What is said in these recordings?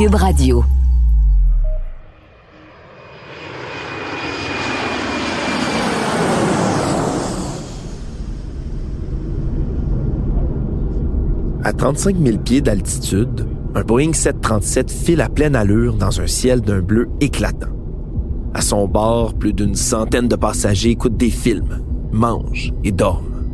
Cube Radio. À 35 000 pieds d'altitude, un Boeing 737 file à pleine allure dans un ciel d'un bleu éclatant. À son bord, plus d'une centaine de passagers écoutent des films, mangent et dorment.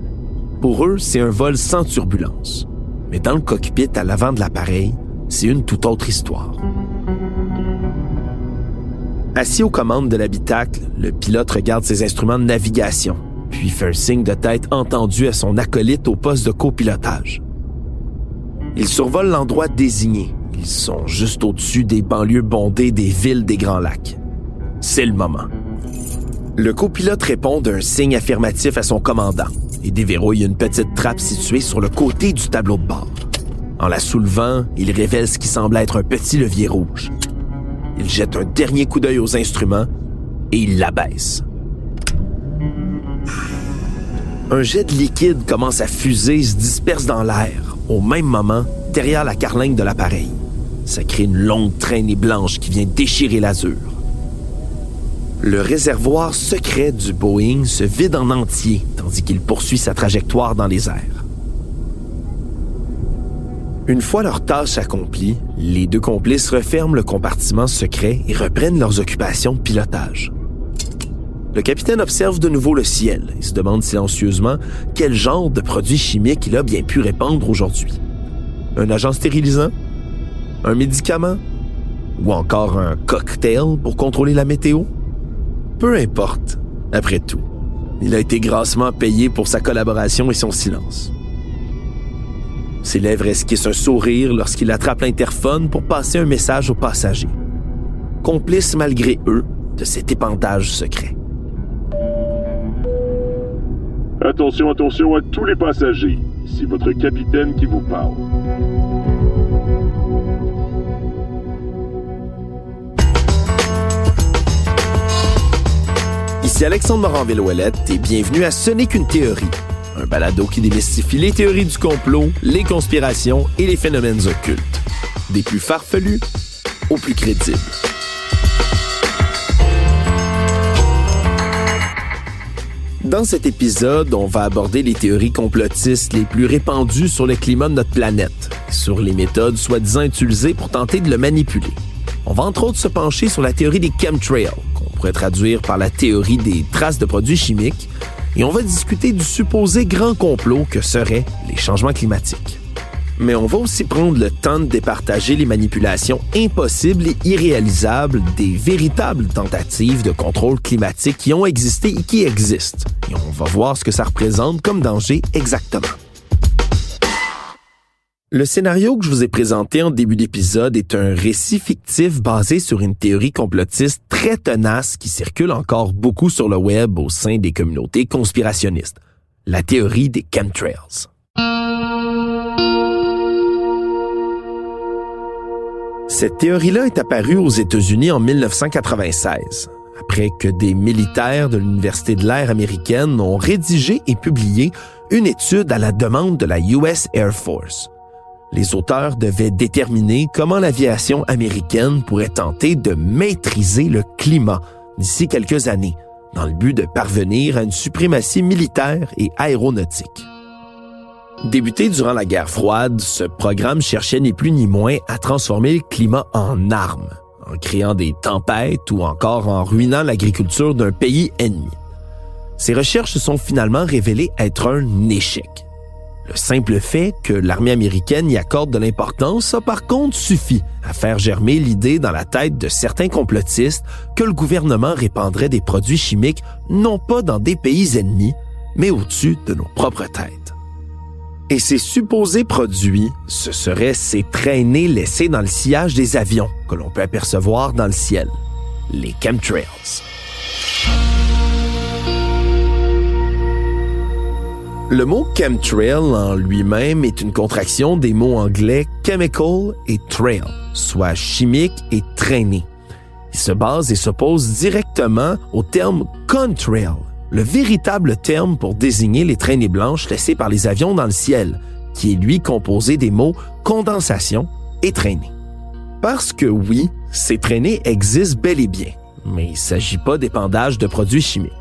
Pour eux, c'est un vol sans turbulence. Mais dans le cockpit à l'avant de l'appareil, c'est une toute autre histoire. Assis aux commandes de l'habitacle, le pilote regarde ses instruments de navigation, puis fait un signe de tête entendu à son acolyte au poste de copilotage. Ils survolent l'endroit désigné. Ils sont juste au-dessus des banlieues bondées des villes des Grands Lacs. C'est le moment. Le copilote répond d'un signe affirmatif à son commandant et déverrouille une petite trappe située sur le côté du tableau de bord. En la soulevant, il révèle ce qui semble être un petit levier rouge. Il jette un dernier coup d'œil aux instruments et il l'abaisse. Un jet de liquide commence à fuser et se disperse dans l'air, au même moment, derrière la carlingue de l'appareil. Ça crée une longue traînée blanche qui vient déchirer l'azur. Le réservoir secret du Boeing se vide en entier, tandis qu'il poursuit sa trajectoire dans les airs. Une fois leur tâche accomplie, les deux complices referment le compartiment secret et reprennent leurs occupations de pilotage. Le capitaine observe de nouveau le ciel et se demande silencieusement quel genre de produit chimique il a bien pu répandre aujourd'hui. Un agent stérilisant? Un médicament? Ou encore un cocktail pour contrôler la météo? Peu importe, après tout. Il a été grassement payé pour sa collaboration et son silence. Ses lèvres esquissent un sourire lorsqu'il attrape l'interphone pour passer un message aux passagers. Complices malgré eux de cet épandage secret. Attention, attention à tous les passagers. C'est votre capitaine qui vous parle. Ici Alexandre Moranville-Ouellette et bienvenue à Ce n'est qu'une théorie, un balado qui démystifie les théories du complot, les conspirations et les phénomènes occultes. Des plus farfelus aux plus crédibles. Dans cet épisode, on va aborder les théories complotistes les plus répandues sur le climat de notre planète, sur les méthodes soi-disant utilisées pour tenter de le manipuler. On va entre autres se pencher sur la théorie des chemtrails, qu'on pourrait traduire par la théorie des traces de produits chimiques, et on va discuter du supposé grand complot que seraient les changements climatiques. Mais on va aussi prendre le temps de départager les manipulations impossibles et irréalisables des véritables tentatives de contrôle climatique qui ont existé et qui existent. Et on va voir ce que ça représente comme danger exactement. Le scénario que je vous ai présenté en début d'épisode est un récit fictif basé sur une théorie complotiste très tenace qui circule encore beaucoup sur le web au sein des communautés conspirationnistes. La théorie des chemtrails. Cette théorie-là est apparue aux États-Unis en 1996, après que des militaires de l'Université de l'air américaine ont rédigé et publié une étude à la demande de la US Air Force. Les auteurs devaient déterminer comment l'aviation américaine pourrait tenter de maîtriser le climat d'ici quelques années, dans le but de parvenir à une suprématie militaire et aéronautique. Débuté durant la guerre froide, ce programme cherchait ni plus ni moins à transformer le climat en arme, en créant des tempêtes ou encore en ruinant l'agriculture d'un pays ennemi. Ces recherches se sont finalement révélées être un échec. Le simple fait que l'armée américaine y accorde de l'importance a par contre suffi à faire germer l'idée dans la tête de certains complotistes que le gouvernement répandrait des produits chimiques non pas dans des pays ennemis, mais au-dessus de nos propres têtes. Et ces supposés produits, ce seraient ces traînées laissées dans le sillage des avions que l'on peut apercevoir dans le ciel, les chemtrails. Le mot chemtrail en lui-même est une contraction des mots anglais chemical et trail, soit chimique et traînée. Il se base et s'oppose directement au terme contrail, le véritable terme pour désigner les traînées blanches laissées par les avions dans le ciel, qui est lui composé des mots condensation et traînée. Parce que oui, ces traînées existent bel et bien, mais il ne s'agit pas d'épandage de produits chimiques.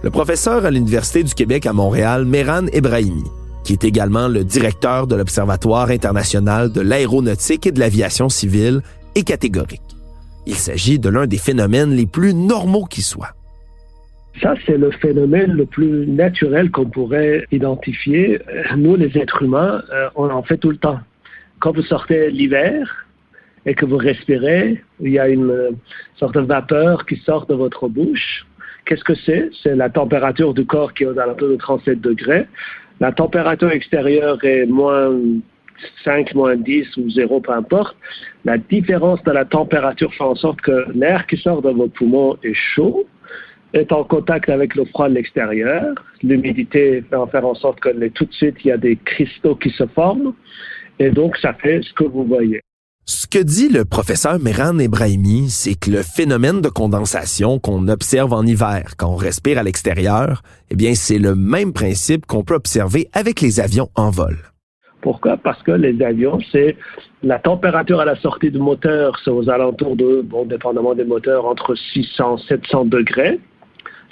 Le professeur à l'Université du Québec à Montréal, Mehran Ebrahimi, qui est également le directeur de l'Observatoire international de l'aéronautique et de l'aviation civile, est catégorique. Il s'agit de l'un des phénomènes les plus normaux qui soient. Ça, c'est le phénomène le plus naturel qu'on pourrait identifier. Nous, les êtres humains, on en fait tout le temps. Quand vous sortez l'hiver et que vous respirez, il y a une sorte de vapeur qui sort de votre bouche. Qu'est-ce que c'est? C'est la température du corps qui est aux alentours de 37 degrés. La température extérieure est moins 5, moins 10 ou 0, peu importe. La différence de la température fait en sorte que l'air qui sort de vos poumons est chaud, est en contact avec le froid de l'extérieur. L'humidité fait en faire en sorte que tout de suite, il y a des cristaux qui se forment. Et donc, ça fait ce que vous voyez. Ce que dit le professeur Mehran Ebrahimi, c'est que le phénomène de condensation qu'on observe en hiver quand on respire à l'extérieur, eh bien, c'est le même principe qu'on peut observer avec les avions en vol. Pourquoi? Parce que les avions, c'est la température à la sortie du moteur, c'est aux alentours de, dépendamment des moteurs, entre 600 et 700 degrés.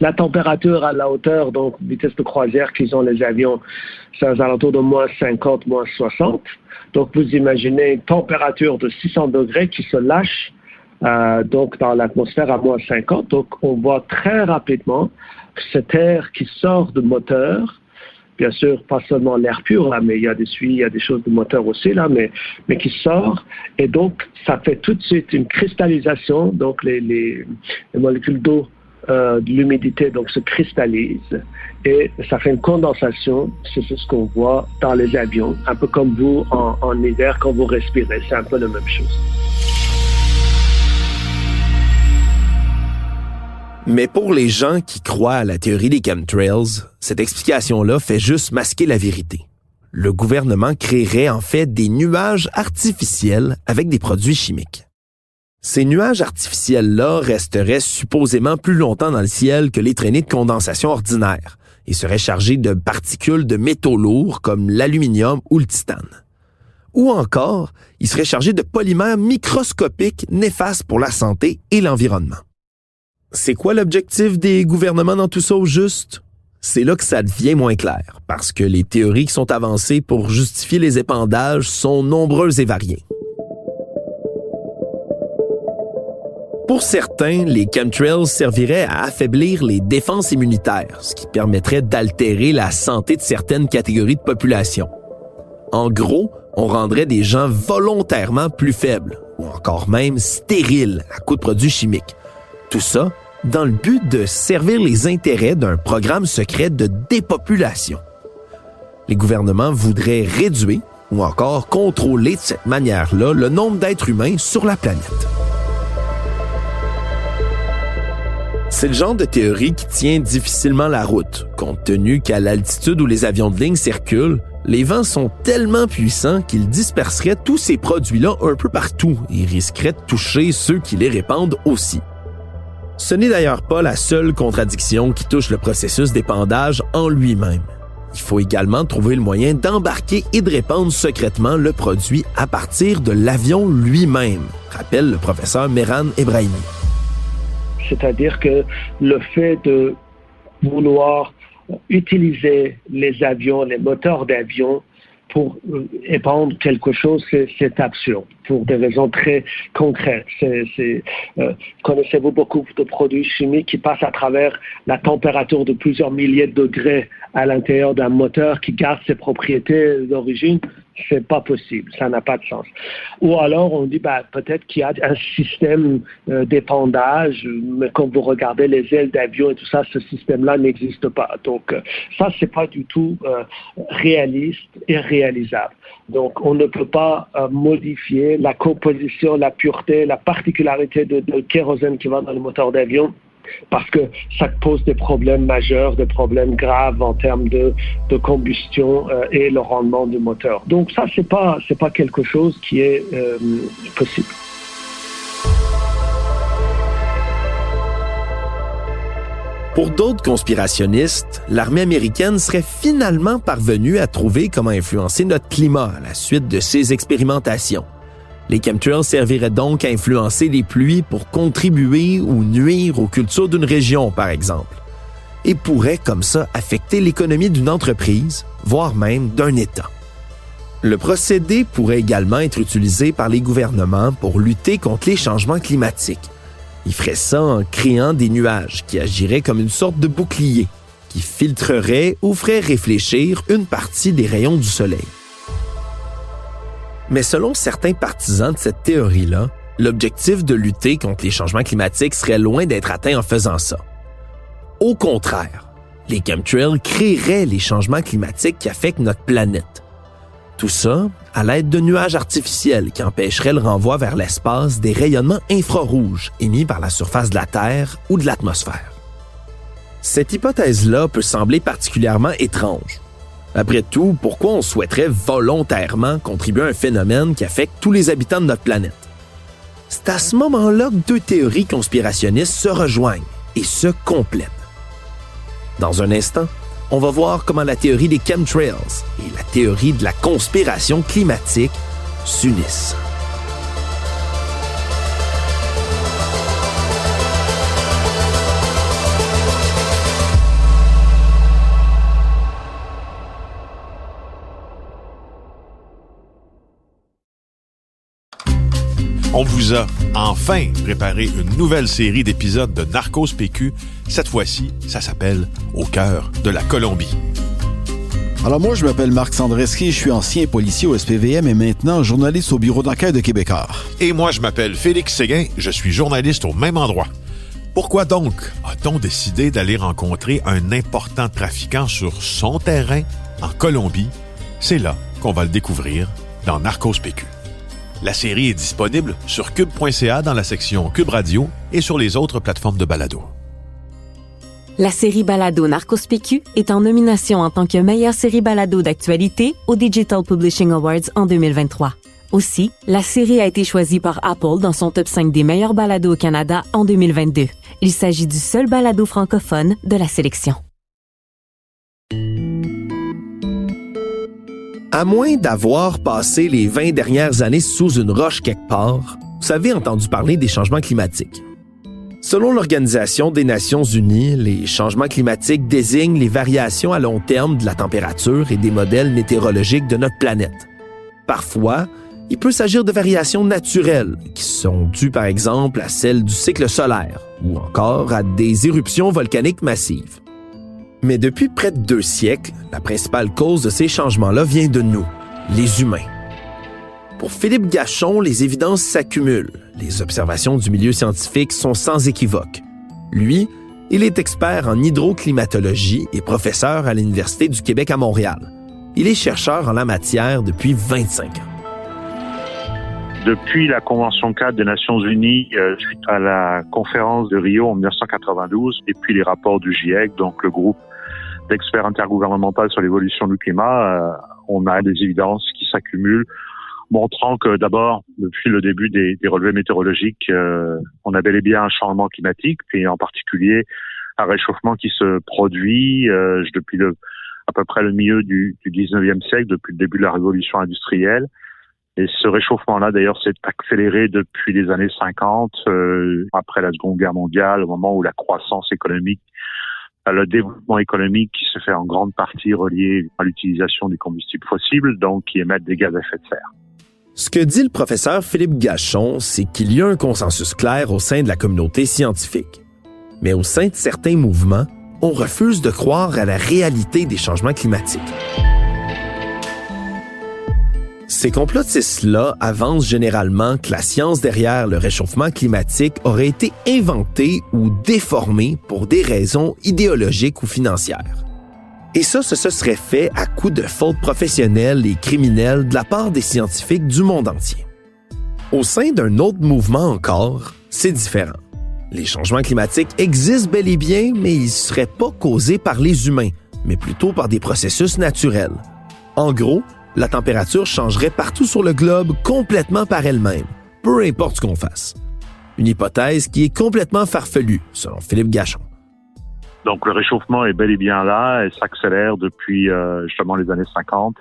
La température à la hauteur, donc vitesse de croisière qu'ils ont les avions, c'est aux alentours de moins 50, moins 60. Donc, vous imaginez une température de 600 degrés qui se lâche donc dans l'atmosphère à moins 50. Donc, on voit très rapidement cet air qui sort du moteur. Bien sûr, pas seulement l'air pur, là, mais il y a des suies, il y a des choses de moteur aussi, là, mais qui sort. Et donc, ça fait tout de suite une cristallisation. Donc, les molécules d'eau de l'humidité donc se cristallisent et ça fait une condensation. C'est ce qu'on voit dans les avions, un peu comme vous en hiver quand vous respirez. C'est un peu la même chose. Mais pour les gens qui croient à la théorie des chemtrails, cette explication-là fait juste masquer la vérité. Le gouvernement créerait en fait des nuages artificiels avec des produits chimiques. Ces nuages artificiels-là resteraient supposément plus longtemps dans le ciel que les traînées de condensation ordinaires et seraient chargés de particules de métaux lourds comme l'aluminium ou le titane. Ou encore, ils seraient chargés de polymères microscopiques néfastes pour la santé et l'environnement. C'est quoi l'objectif des gouvernements dans tout ça au juste? C'est là que ça devient moins clair, parce que les théories qui sont avancées pour justifier les épandages sont nombreuses et variées. Pour certains, les chemtrails serviraient à affaiblir les défenses immunitaires, ce qui permettrait d'altérer la santé de certaines catégories de population. En gros, on rendrait des gens volontairement plus faibles, ou encore même stériles à coups de produits chimiques. Tout ça dans le but de servir les intérêts d'un programme secret de dépopulation. Les gouvernements voudraient réduire ou encore contrôler de cette manière-là le nombre d'êtres humains sur la planète. C'est le genre de théorie qui tient difficilement la route, compte tenu qu'à l'altitude où les avions de ligne circulent, les vents sont tellement puissants qu'ils disperseraient tous ces produits-là un peu partout et risqueraient de toucher ceux qui les répandent aussi. Ce n'est d'ailleurs pas la seule contradiction qui touche le processus d'épandage en lui-même. Il faut également trouver le moyen d'embarquer et de répandre secrètement le produit à partir de l'avion lui-même, rappelle le professeur Mehran Ebrahimi. C'est-à-dire que le fait de vouloir utiliser les avions, les moteurs d'avions pour épandre quelque chose, c'est absurde, pour des raisons très concrètes. Connaissez-vous beaucoup de produits chimiques qui passent à travers la température de plusieurs milliers de degrés à l'intérieur d'un moteur qui garde ses propriétés d'origine? C'est pas possible, ça n'a pas de sens. Ou alors on dit peut-être qu'il y a un système d'épandage, mais quand vous regardez les ailes d'avion et tout ça, ce système-là n'existe pas. Donc ça, c'est pas du tout réaliste et réalisable. Donc on ne peut pas modifier la composition, la pureté, la particularité de kérosène qui va dans le moteur d'avion, parce que ça pose des problèmes majeurs, des problèmes graves en termes de combustion et le rendement du moteur. Donc ça, c'est pas quelque chose qui est possible. Pour d'autres conspirationnistes, l'armée américaine serait finalement parvenue à trouver comment influencer notre climat à la suite de ces expérimentations. Les chemtrails serviraient donc à influencer les pluies pour contribuer ou nuire aux cultures d'une région, par exemple, et pourraient comme ça affecter l'économie d'une entreprise, voire même d'un État. Le procédé pourrait également être utilisé par les gouvernements pour lutter contre les changements climatiques. Ils feraient ça en créant des nuages qui agiraient comme une sorte de bouclier, qui filtreraient ou feraient réfléchir une partie des rayons du soleil. Mais selon certains partisans de cette théorie-là, l'objectif de lutter contre les changements climatiques serait loin d'être atteint en faisant ça. Au contraire, les chemtrails créeraient les changements climatiques qui affectent notre planète. Tout ça à l'aide de nuages artificiels qui empêcheraient le renvoi vers l'espace des rayonnements infrarouges émis par la surface de la Terre ou de l'atmosphère. Cette hypothèse-là peut sembler particulièrement étrange. Après tout, pourquoi on souhaiterait volontairement contribuer à un phénomène qui affecte tous les habitants de notre planète? C'est à ce moment-là que deux théories conspirationnistes se rejoignent et se complètent. Dans un instant, on va voir comment la théorie des chemtrails et la théorie de la conspiration climatique s'unissent. On vous a enfin préparé une nouvelle série d'épisodes de Narcos PQ. Cette fois-ci, ça s'appelle « Au cœur de la Colombie ». Alors moi, je m'appelle Marc Sandreski, je suis ancien policier au SPVM et maintenant journaliste au bureau d'enquête de Québécois. Et moi, je m'appelle Félix Séguin, je suis journaliste au même endroit. Pourquoi donc a-t-on décidé d'aller rencontrer un important trafiquant sur son terrain en Colombie? C'est là qu'on va le découvrir dans Narcos PQ. La série est disponible sur cube.ca dans la section Cube Radio et sur les autres plateformes de balado. La série balado Narcos PQ est en nomination en tant que meilleure série balado d'actualité au Digital Publishing Awards en 2023. Aussi, la série a été choisie par Apple dans son top 5 des meilleurs balados au Canada en 2022. Il s'agit du seul balado francophone de la sélection. À moins d'avoir passé les 20 dernières années sous une roche quelque part, vous avez entendu parler des changements climatiques. Selon l'Organisation des Nations Unies, les changements climatiques désignent les variations à long terme de la température et des modèles météorologiques de notre planète. Parfois, il peut s'agir de variations naturelles, qui sont dues par exemple à celles du cycle solaire, ou encore à des éruptions volcaniques massives. Mais depuis près de 2 siècles, la principale cause de ces changements-là vient de nous, les humains. Pour Philippe Gachon, les évidences s'accumulent. Les observations du milieu scientifique sont sans équivoque. Lui, il est expert en hydroclimatologie et professeur à l'Université du Québec à Montréal. Il est chercheur en la matière depuis 25 ans. Depuis la Convention cadre des Nations Unies, suite à la conférence de Rio en 1992, et puis les rapports du GIEC, donc le groupe d'experts intergouvernemental sur l'évolution du climat, on a des évidences qui s'accumulent, montrant que d'abord, depuis le début des relevés météorologiques, on a bel et bien un changement climatique, et en particulier un réchauffement qui se produit depuis à peu près le milieu du 19e siècle, depuis le début de la révolution industrielle. Et ce réchauffement-là, d'ailleurs, s'est accéléré depuis les années 50, après la Seconde Guerre mondiale, au moment où la croissance économique, le développement économique qui se fait en grande partie relié à l'utilisation des combustibles fossiles, donc qui émettent des gaz à effet de serre. Ce que dit le professeur Philippe Gachon, c'est qu'il y a un consensus clair au sein de la communauté scientifique. Mais au sein de certains mouvements, on refuse de croire à la réalité des changements climatiques. Ces complotistes-là avancent généralement que la science derrière le réchauffement climatique aurait été inventée ou déformée pour des raisons idéologiques ou financières. Et ça, ce serait fait à coups de fautes professionnelles et criminelles de la part des scientifiques du monde entier. Au sein d'un autre mouvement encore, c'est différent. Les changements climatiques existent bel et bien, mais ils ne seraient pas causés par les humains, mais plutôt par des processus naturels. En gros, la température changerait partout sur le globe complètement par elle-même, peu importe ce qu'on fasse. Une hypothèse qui est complètement farfelue, selon Philippe Gachon. Donc le réchauffement est bel et bien là et s'accélère depuis justement les années 50.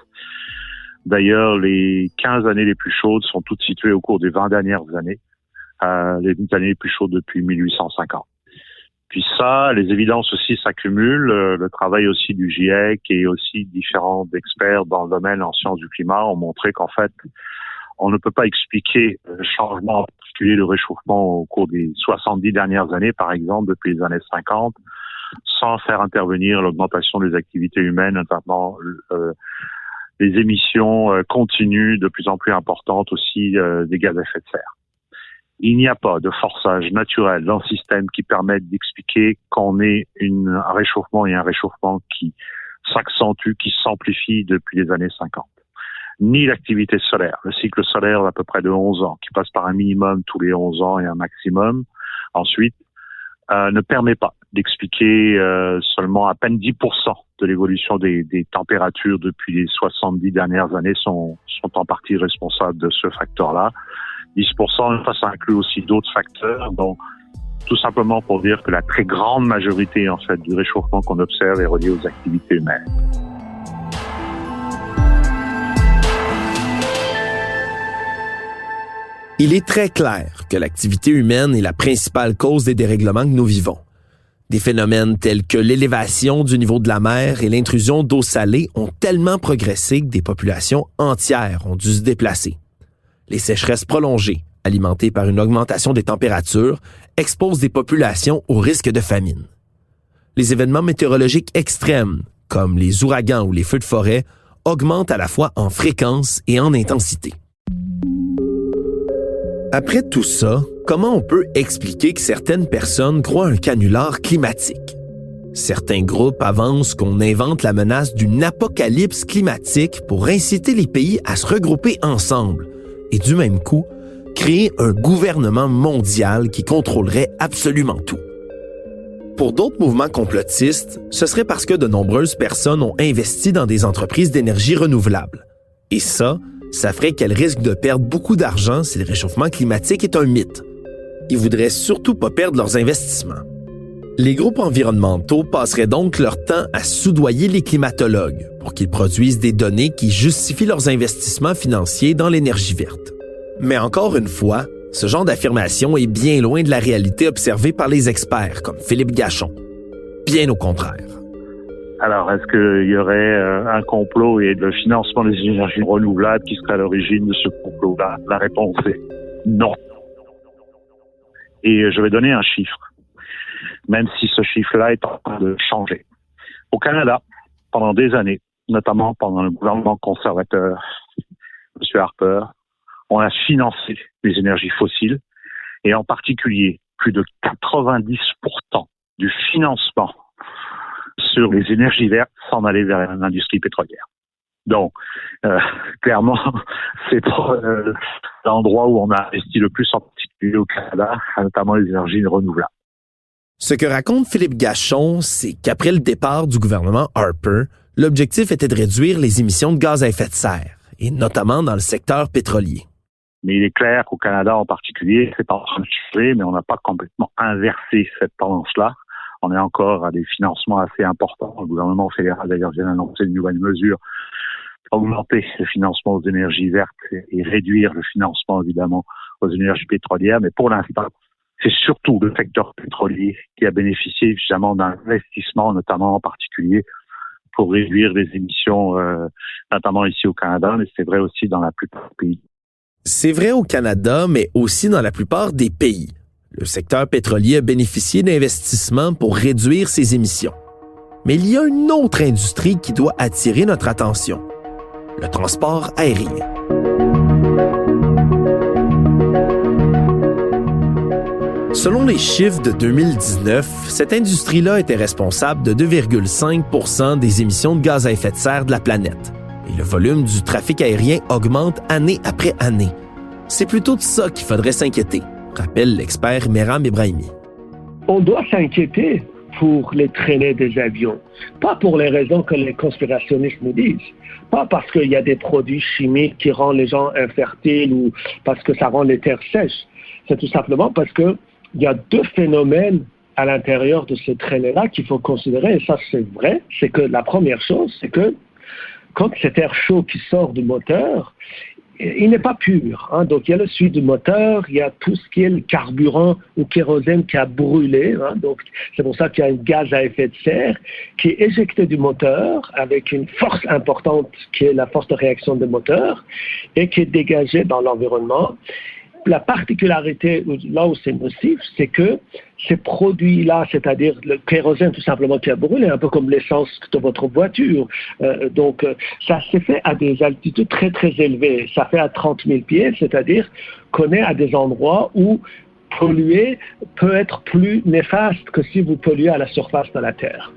D'ailleurs, les 15 années les plus chaudes sont toutes situées au cours des 20 dernières années, les années les plus chaudes depuis 1850. Puis ça, les évidences aussi s'accumulent, le travail aussi du GIEC et aussi différents experts dans le domaine en sciences du climat ont montré qu'en fait, on ne peut pas expliquer le changement, en particulier le réchauffement au cours des 70 dernières années, par exemple, depuis les années 50, sans faire intervenir l'augmentation des activités humaines, notamment les émissions continues de plus en plus importantes aussi des gaz à effet de serre. Il n'y a pas de forçage naturel dans le système qui permette d'expliquer qu'on ait un réchauffement et un réchauffement qui s'accentue, qui s'amplifie depuis les années 50. Ni l'activité solaire. Le cycle solaire d'à peu près de 11 ans, qui passe par un minimum tous les 11 ans et un maximum. Ensuite, ne permet pas d'expliquer seulement à peine 10% de l'évolution des températures depuis les 70 dernières années sont en partie responsables de ce facteur-là. 10%, ça inclut aussi d'autres facteurs, donc tout simplement pour dire que la très grande majorité en fait du réchauffement qu'on observe est reliée aux activités humaines. Il est très clair que l'activité humaine est la principale cause des dérèglements que nous vivons. Des phénomènes tels que l'élévation du niveau de la mer et l'intrusion d'eau salée ont tellement progressé que des populations entières ont dû se déplacer. Les sécheresses prolongées, alimentées par une augmentation des températures, exposent des populations au risque de famine. Les événements météorologiques extrêmes, comme les ouragans ou les feux de forêt, augmentent à la fois en fréquence et en intensité. Après tout ça, comment on peut expliquer que certaines personnes croient un canular climatique? Certains groupes avancent qu'on invente la menace d'une apocalypse climatique pour inciter les pays à se regrouper ensemble et du même coup, créer un gouvernement mondial qui contrôlerait absolument tout. Pour d'autres mouvements complotistes, ce serait parce que de nombreuses personnes ont investi dans des entreprises d'énergie renouvelable. Et ça ferait qu'elles risquent de perdre beaucoup d'argent si le réchauffement climatique est un mythe. Ils voudraient surtout pas perdre leurs investissements. Les groupes environnementaux passeraient donc leur temps à soudoyer les climatologues pour qu'ils produisent des données qui justifient leurs investissements financiers dans l'énergie verte. Mais encore une fois, ce genre d'affirmation est bien loin de la réalité observée par les experts comme Philippe Gachon. Bien au contraire. Alors, est-ce qu'il y aurait un complot et le financement des énergies renouvelables qui serait à l'origine de ce complot-là? La réponse est non. Et je vais donner un chiffre, même si ce chiffre-là est en train de changer. Au Canada, pendant des années, notamment pendant le gouvernement conservateur, M. Harper, on a financé les énergies fossiles et en particulier plus de 90% du financement sur les énergies vertes s'en aller vers l'industrie pétrolière. Donc, clairement, c'est pas l'endroit où on a investi le plus en particulier au Canada, notamment les énergies renouvelables. Ce que raconte Philippe Gachon, c'est qu'après le départ du gouvernement Harper, l'objectif était de réduire les émissions de gaz à effet de serre, et notamment dans le secteur pétrolier. Mais il est clair qu'au Canada en particulier, c'est en train de changer, mais on n'a pas complètement inversé cette tendance-là. On est encore à des financements assez importants. Le gouvernement fédéral, d'ailleurs, vient d'annoncer une nouvelle mesure pour augmenter le financement aux énergies vertes et réduire le financement, évidemment, aux énergies pétrolières. Mais pour l'instant, c'est surtout le secteur pétrolier qui a bénéficié, évidemment, d'un investissement, notamment en particulier, pour réduire les émissions, notamment ici au Canada, mais c'est vrai aussi dans la plupart des pays. C'est vrai au Canada, mais aussi dans la plupart des pays. Le secteur pétrolier a bénéficié d'investissements pour réduire ses émissions. Mais il y a une autre industrie qui doit attirer notre attention, le transport aérien. Selon les chiffres de 2019, cette industrie-là était responsable de 2,5% des émissions de gaz à effet de serre de la planète. Et le volume du trafic aérien augmente année après année. C'est plutôt de ça qu'il faudrait s'inquiéter, rappelle l'expert Meram Ebrahimi. On doit s'inquiéter pour les traînées des avions, pas pour les raisons que les conspirationnistes nous disent, pas parce qu'il y a des produits chimiques qui rendent les gens infertiles ou parce que ça rend les terres sèches. C'est tout simplement parce que il y a deux phénomènes à l'intérieur de ces traînées-là qu'il faut considérer, et ça c'est vrai, c'est que la première chose, c'est que quand cet air chaud qui sort du moteur, il n'est pas pur. Hein. Donc, il y a le suie du moteur, il y a tout ce qui est le carburant ou kérosène qui a brûlé. Hein. Donc, c'est pour ça qu'il y a un gaz à effet de serre qui est éjecté du moteur avec une force importante qui est la force de réaction du moteur et qui est dégagée dans l'environnement. La particularité, là où c'est nocif, c'est que ces produits-là, c'est-à-dire le kérosène tout simplement qui a brûlé, un peu comme l'essence de votre voiture, donc ça s'est fait à des altitudes très très élevées. Ça fait à 30 000 pieds, c'est-à-dire qu'on est à des endroits où polluer peut être plus néfaste que si vous polluez à la surface de la Terre.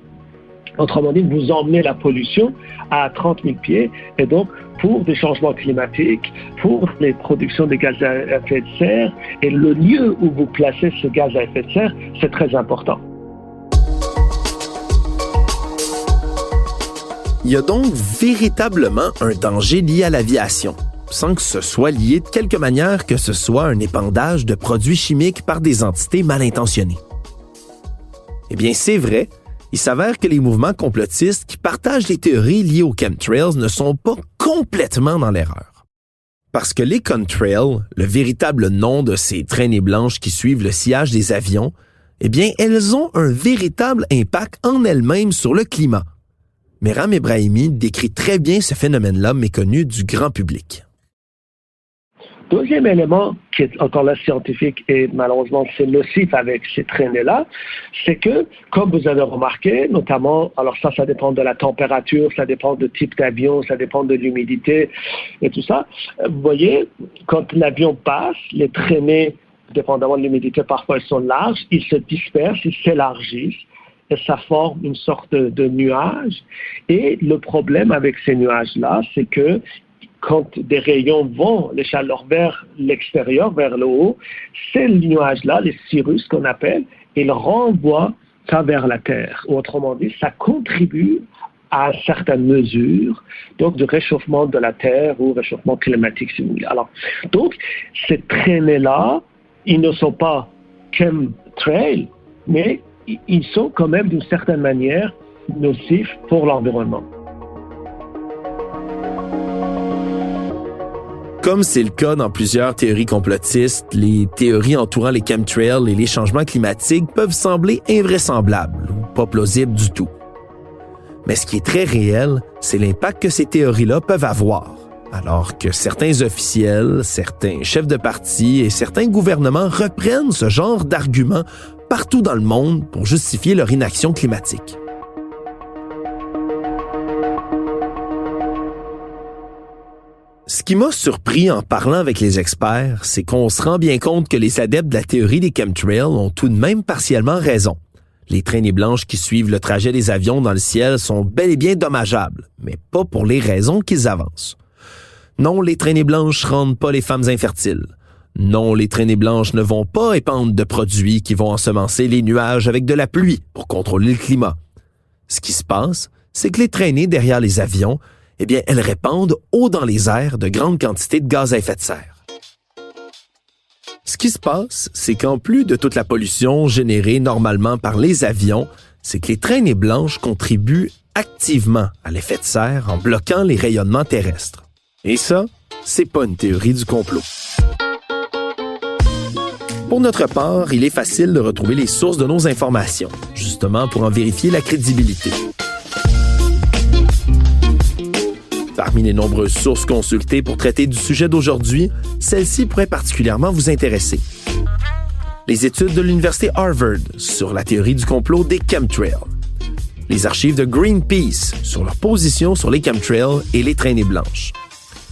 Autrement dit, vous emmenez la pollution à 30 000 pieds et donc pour des changements climatiques, pour les productions de gaz à effet de serre et le lieu où vous placez ce gaz à effet de serre, c'est très important. Il y a donc véritablement un danger lié à l'aviation, sans que ce soit lié de quelque manière que ce soit un épandage de produits chimiques par des entités mal intentionnées. Eh bien, c'est vrai. Il s'avère que les mouvements complotistes qui partagent les théories liées aux chemtrails ne sont pas complètement dans l'erreur. Parce que les contrails, le véritable nom de ces traînées blanches qui suivent le sillage des avions, eh bien, elles ont un véritable impact en elles-mêmes sur le climat. Mehram Ebrahimi décrit très bien ce phénomène-là méconnu du grand public. Deuxième élément qui est encore là scientifique et malheureusement c'est nocif avec ces traînées-là, c'est que, comme vous avez remarqué, notamment, alors ça dépend de la température, ça dépend du type d'avion, ça dépend de l'humidité et tout ça. Vous voyez, quand l'avion passe, les traînées, dépendamment de l'humidité, parfois elles sont larges, ils se dispersent, ils s'élargissent et ça forme une sorte de nuage. Et le problème avec ces nuages-là, c'est que quand des rayons vont, les chaleurs vers l'extérieur, vers le haut, ces nuages-là, les cirrus qu'on appelle, ils renvoient ça vers la Terre. Autrement dit, ça contribue à certaines mesures, donc de réchauffement de la Terre ou réchauffement climatique, si vous voulez. Alors, donc, ces traînées-là, ils ne sont pas chemtrails, mais ils sont quand même d'une certaine manière nocifs pour l'environnement. Comme c'est le cas dans plusieurs théories complotistes, les théories entourant les chemtrails et les changements climatiques peuvent sembler invraisemblables ou pas plausibles du tout. Mais ce qui est très réel, c'est l'impact que ces théories-là peuvent avoir, alors que certains officiels, certains chefs de parti et certains gouvernements reprennent ce genre d'arguments partout dans le monde pour justifier leur inaction climatique. Ce qui m'a surpris en parlant avec les experts, c'est qu'on se rend bien compte que les adeptes de la théorie des chemtrails ont tout de même partiellement raison. Les traînées blanches qui suivent le trajet des avions dans le ciel sont bel et bien dommageables, mais pas pour les raisons qu'ils avancent. Non, les traînées blanches rendent pas les femmes infertiles. Non, les traînées blanches ne vont pas épandre de produits qui vont ensemencer les nuages avec de la pluie pour contrôler le climat. Ce qui se passe, c'est que les traînées derrière les avions, eh bien, elles répandent haut dans les airs de grandes quantités de gaz à effet de serre. Ce qui se passe, c'est qu'en plus de toute la pollution générée normalement par les avions, c'est que les traînées blanches contribuent activement à l'effet de serre en bloquant les rayonnements terrestres. Et ça, c'est pas une théorie du complot. Pour notre part, il est facile de retrouver les sources de nos informations, justement pour en vérifier la crédibilité. Parmi les nombreuses sources consultées pour traiter du sujet d'aujourd'hui, celle-ci pourrait particulièrement vous intéresser. Les études de l'Université Harvard sur la théorie du complot des chemtrails. Les archives de Greenpeace sur leur position sur les chemtrails et les traînées blanches.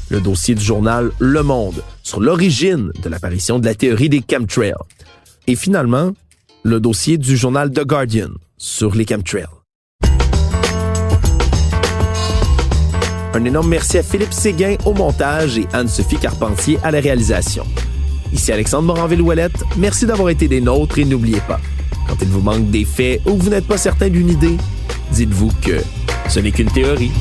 Le dossier du journal Le Monde sur l'origine de l'apparition de la théorie des chemtrails. Et finalement, le dossier du journal The Guardian sur les chemtrails. Un énorme merci à Philippe Séguin au montage et Anne-Sophie Carpentier à la réalisation. Ici Alexandre Moranville-Ouellette, merci d'avoir été des nôtres et n'oubliez pas, quand il vous manque des faits ou que vous n'êtes pas certain d'une idée, dites-vous que ce n'est qu'une théorie.